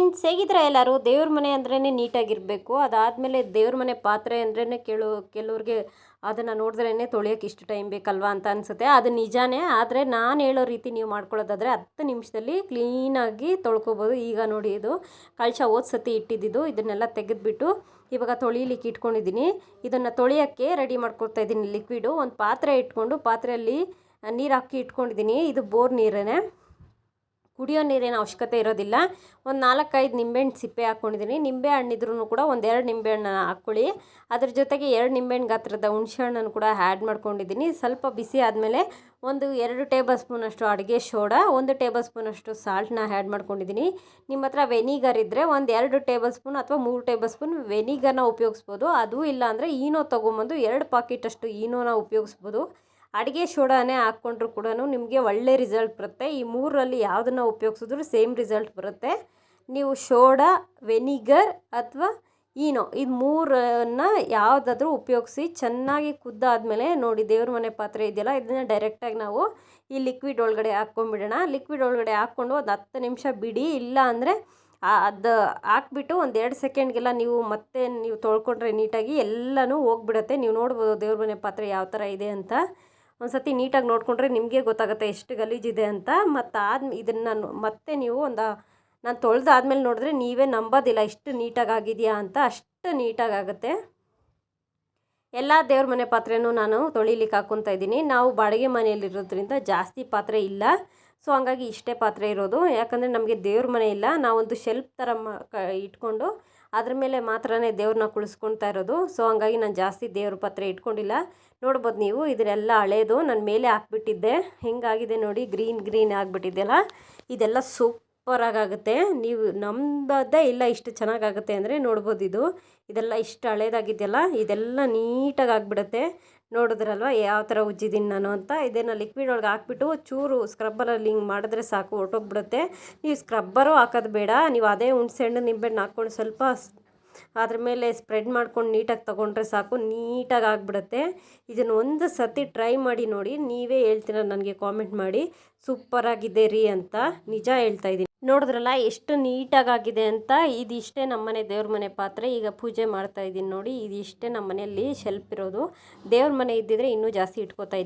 Friends, ಹೇಗಿದ್ರೆ ಎಲ್ಲರೂ ದೇವ್ರ ಮನೆ ಅಂದ್ರೇ ನೀಟಾಗಿರಬೇಕು. ಅದಾದಮೇಲೆ ದೇವ್ರ ಮನೆ ಪಾತ್ರೆ ಅಂದ್ರೇ ಕೆಲವ್ರಿಗೆ ಅದನ್ನು ನೋಡಿದ್ರೇ ತೊಳೆಯೋಕೆ ಇಷ್ಟು ಟೈಮ್ ಬೇಕಲ್ವಾ ಅಂತ ಅನಿಸುತ್ತೆ. ಅದು ನಿಜಾನೇ. ಆದರೆ ನಾನು ಹೇಳೋ ರೀತಿ ನೀವು ಮಾಡ್ಕೊಳ್ಳೋದಾದರೆ 10 ನಿಮಿಷದಲ್ಲಿ ಕ್ಲೀನಾಗಿ ತೊಳ್ಕೊಬೋದು. ಈಗ ನೋಡಿ, ಇದು ಕಳಶ ಸತಿ ಇಟ್ಟಿದ್ದು, ಇದನ್ನೆಲ್ಲ ತೆಗೆದುಬಿಟ್ಟು ಇವಾಗ ತೊಳಿಲಿಕ್ಕೆ ಇಟ್ಕೊಂಡಿದ್ದೀನಿ. ಇದನ್ನು ತೊಳೆಯೋಕ್ಕೆ ರೆಡಿ ಮಾಡ್ಕೊಳ್ತಾ ಇದ್ದೀನಿ. ಲಿಕ್ವಿಡು ಒಂದು ಪಾತ್ರೆ ಇಟ್ಕೊಂಡು ಪಾತ್ರೆಯಲ್ಲಿ ನೀರು ಹಾಕಿ ಇಟ್ಕೊಂಡಿದ್ದೀನಿ. ಇದು ಬೋರ್ ನೀರೇ, ಕುಡಿಯೋ ನೀರಿನ ಅವಶ್ಯಕತೆ ಇರೋದಿಲ್ಲ. ಒಂದು 4-5 ನಿಂಬೆಹಣ್ಣು ಸಿಪ್ಪೆ ಹಾಕ್ಕೊಂಡಿದ್ದೀನಿ. ನಿಂಬೆ ಹಣ್ಣಿದ್ರೂ ಕೂಡ ಒಂದು 2 ನಿಂಬೆಹಣ್ಣನ್ನು ಹಾಕ್ಕೊಳ್ಳಿ. ಅದ್ರ ಜೊತೆಗೆ 2 ನಿಂಬೆಹಣ್ಣು ಗಾತ್ರದ ಹುಣಸೆ ಹಣ್ಣನ್ನು ಕೂಡ ಆ್ಯಡ್ ಮಾಡ್ಕೊಂಡಿದ್ದೀನಿ. ಸ್ವಲ್ಪ ಬಿಸಿ ಆದಮೇಲೆ ಒಂದು 2 ಟೇಬಲ್ ಸ್ಪೂನಷ್ಟು ಅಡುಗೆ ಸೋಡಾ, 1 ಟೇಬಲ್ ಸ್ಪೂನಷ್ಟು ಸಾಲ್ಟನ್ನ ಆ್ಯಡ್ ಮಾಡ್ಕೊಂಡಿದ್ದೀನಿ. ನಿಮ್ಮ ಹತ್ರ ವೆನಿಗರ್ ಇದ್ದರೆ ಒಂದು 2 ಟೇಬಲ್ ಸ್ಪೂನ್ ಅಥವಾ 3 ಟೇಬಲ್ ಸ್ಪೂನ್ ವೆನಿಗರ್ನ ಉಪಯೋಗಿಸ್ಬೋದು. ಅದು ಇಲ್ಲ ಅಂದರೆ ಈನೋ ತೊಗೊಂಬಂದು 2 ಪಾಕೆಟಷ್ಟು ಈನೋನ ಉಪಯೋಗಿಸ್ಬೋದು. ಅಡುಗೆ ಸೋಡಾನೇ ಹಾಕ್ಕೊಂಡ್ರೂ ಕೂಡ ನಿಮಗೆ ಒಳ್ಳೆ ರಿಸಲ್ಟ್ ಬರುತ್ತೆ. ಈ 3ರಲ್ಲಿ ಯಾವುದನ್ನು ಉಪಯೋಗಿಸಿದ್ರು ಸೇಮ್ ರಿಸಲ್ಟ್ ಬರುತ್ತೆ. ನೀವು ಸೋಡಾ, ವೆನಿಗರ್ ಅಥವಾ ಈನೋ ಇದು 3ನ್ನು ಯಾವುದಾದ್ರೂ ಉಪಯೋಗಿಸಿ ಚೆನ್ನಾಗಿ ಕುದ್ದಾದಮೇಲೆ ನೋಡಿ, ದೇವ್ರ ಮನೆ ಪಾತ್ರೆ ಇದೆಯಲ್ಲ, ಇದನ್ನು ಡೈರೆಕ್ಟಾಗಿ ನಾವು ಈ ಲಿಕ್ವಿಡ್ ಒಳಗಡೆ ಹಾಕ್ಕೊಂಡ್ಬಿಡೋಣ. ಲಿಕ್ವಿಡ್ ಒಳಗಡೆ ಹಾಕ್ಕೊಂಡು ಒಂದು 10 ನಿಮಿಷ ಬಿಡಿ. ಇಲ್ಲ ಅಂದರೆ ಅದು ಹಾಕ್ಬಿಟ್ಟು ಒಂದು 2 ಸೆಕೆಂಡ್ಗೆಲ್ಲ ನೀವು ತೊಳ್ಕೊಂಡ್ರೆ ನೀಟಾಗಿ ಎಲ್ಲನೂ ಹೋಗ್ಬಿಡುತ್ತೆ. ನೀವು ನೋಡ್ಬೋದು ದೇವ್ರ ಮನೆ ಪಾತ್ರೆ ಯಾವ ಥರ ಇದೆ ಅಂತ. ಒಂದು ಸತಿ ನೀಟಾಗಿ ನೋಡಿಕೊಂಡ್ರೆ ನಿಮಗೆ ಗೊತ್ತಾಗುತ್ತೆ ಎಷ್ಟು ಗಲೀಜಿದೆ ಅಂತ. ಮತ್ತು ಇದನ್ನು ಮತ್ತೆ ನೀವು ನಾನು ತೊಳೆದಾದ್ಮೇಲೆ ನೋಡಿದ್ರೆ ನೀವೇ ನಂಬೋದಿಲ್ಲ ಇಷ್ಟು ನೀಟಾಗಿ ಆಗಿದೆಯಾ ಅಂತ. ಅಷ್ಟು ನೀಟಾಗುತ್ತೆ. ಎಲ್ಲ ದೇವ್ರ ಮನೆ ಪಾತ್ರೆನೂ ನಾನು ತೊಳಿಲಿಕ್ಕೆ ಹಾಕ್ಕೊತಾ ಇದ್ದೀನಿ. ನಾವು ಬಾಡಿಗೆ ಮನೆಯಲ್ಲಿರೋದ್ರಿಂದ ಜಾಸ್ತಿ ಪಾತ್ರೆ ಇಲ್ಲ. ಸೊ ಹಂಗಾಗಿ ಇಷ್ಟೇ ಪಾತ್ರೆ ಇರೋದು. ಯಾಕಂದರೆ ನಮಗೆ ದೇವ್ರ ಮನೆ ಇಲ್ಲ. ನಾವೊಂದು ಶೆಲ್ಫ್ ಥರ ಇಟ್ಕೊಂಡು ಅದ್ರ ಮೇಲೆ ಮಾತ್ರನೇ ದೇವ್ರನ್ನ ಕುಳಿಸ್ಕೊಳ್ತಾ ಇರೋದು. ಸೊ ಹಂಗಾಗಿ ನಾನು ಜಾಸ್ತಿ ದೇವ್ರ ಪಾತ್ರೆ ಇಟ್ಕೊಂಡಿಲ್ಲ. ನೋಡ್ಬೋದು ನೀವು, ಇದನ್ನೆಲ್ಲ ಹಳೇದು ನಾನು ಮೇಲೆ ಹಾಕ್ಬಿಟ್ಟಿದ್ದೆ. ಹೆಂಗಾಗಿದೆ ನೋಡಿ, ಗ್ರೀನ್ ಆಗಿಬಿಟ್ಟಿದೆಯಲ್ಲ. ಇದೆಲ್ಲ ಸೂಪರಾಗುತ್ತೆ. ನೀವು ನಂಬೋದೇ ಇಲ್ಲ ಇಷ್ಟು ಚೆನ್ನಾಗಾಗುತ್ತೆ ಅಂದರೆ. ನೋಡ್ಬೋದು ಇದೆಲ್ಲ ಇಷ್ಟು ಹಳೇದಾಗಿದೆಯಲ್ಲ, ಇದೆಲ್ಲ ನೀಟಾಗಿ ಆಗಿಬಿಡುತ್ತೆ. ನೋಡಿದ್ರಲ್ವ ಯಾವ ಥರ ಉಜ್ಜಿದ್ದೀನಿ ನಾನು ಅಂತ. ಇದನ್ನು ಲಿಕ್ವಿಡ್ ಒಳಗೆ ಹಾಕ್ಬಿಟ್ಟು ಚೂರು ಸ್ಕ್ರಬ್ಬರಲ್ಲಿ ಹಿಂಗೆ ಮಾಡಿದ್ರೆ ಸಾಕು, ಹೊರಟೋಗ್ಬಿಡುತ್ತೆ. ನೀವು ಸ್ಕ್ರಬ್ಬರು ಹಾಕೋದು ಬೇಡ. ನೀವು ಅದೇ ಹುಣಸೆ ಹಣ್ಣು ನಿಂಬೆಹಣ್ಣು ಹಾಕ್ಕೊಂಡು ಸ್ವಲ್ಪ ಅದ್ರ ಮೇಲೆ ಸ್ಪ್ರೆಡ್ ಮಾಡ್ಕೊಂಡು ನೀಟಾಗಿ ತೊಗೊಂಡ್ರೆ ಸಾಕು, ನೀಟಾಗಿ ಆಗಿಬಿಡುತ್ತೆ. ಇದನ್ನು ಒಂದು ಸತಿ ಟ್ರೈ ಮಾಡಿ ನೋಡಿ, ನೀವೇ ಹೇಳ್ತೀರ ನನಗೆ ಕಾಮೆಂಟ್ ಮಾಡಿ ಸೂಪರಾಗಿದೆ ರೀ ಅಂತ. ನಿಜ ಹೇಳ್ತಾ ಇದ್ದೀನಿ. ನೋಡಿದ್ರಲ್ಲ ಎಷ್ಟು ನೀಟಾಗಿದೆ ಅಂತ. ಇದಿಷ್ಟೇ ನಮ್ಮನೆ ದೇವ್ರ ಮನೆ ಪಾತ್ರೆ. ಈಗ ಪೂಜೆ ಮಾಡ್ತಾ ಇದ್ದೀನಿ ನೋಡಿ, ಇದಿಷ್ಟೇ ನಮ್ಮ ಮನೆಯಲ್ಲಿ ಶೆಲ್ಫ್ ಇರೋದು. ದೇವ್ರ ಮನೆ ಇದ್ದಿದ್ರೆ ಇನ್ನೂ ಜಾಸ್ತಿ ಇಟ್ಕೋತಾ ಇದ್ದೀನಿ.